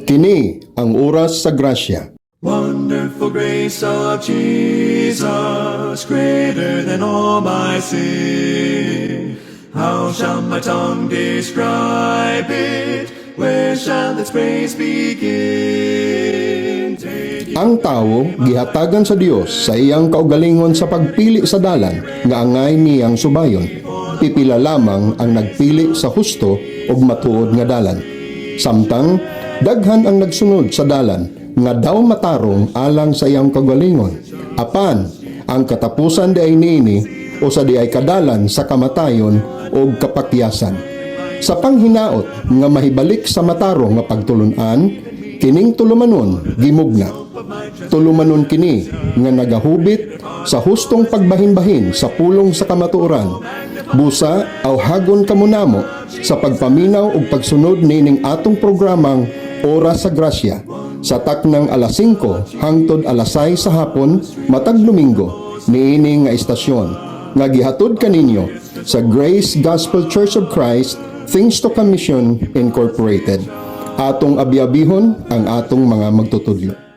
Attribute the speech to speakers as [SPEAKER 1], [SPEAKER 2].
[SPEAKER 1] Kini ang oras sa grasya.
[SPEAKER 2] Wonderful grace of Jesus, greater than all my sin. How shall my tongue describe it? Where shall its praise begin?
[SPEAKER 1] Ang tao gihatagan sa Dios sa iyang kaugalingon sa pagpili sa dalan nga angay niyang subayon. Pipila lamang ang nagpili sa husto ug matuod nga dalan. Samtang daghan ang nagsunod sa dalan nga daw matarong alang sa iyang kaugalingon. Apan ang katapusan di ay niini o sa di ay kadalan sa kamatayon o kapakyasan. Sa panghinaot nga mahibalik sa matarong nga pagtulunan, kining tulumanon gimugna. Tulumanon kini nga nagahubit sa hustong pagbahin-bahin sa pulong sa kamatuoran. Busa aw hagon kamunamo sa pagpaminaw ug pagsunod nining atong programang Oras sa Grasya sa taknang alas 5 hangtod alas 6 sa hapon matag Domingo niini nga istasyon nga gihatod kaninyo sa Grace Gospel Church of Christ Things to Commission Incorporated. Atong abiabihon ang atong mga magtutudlo.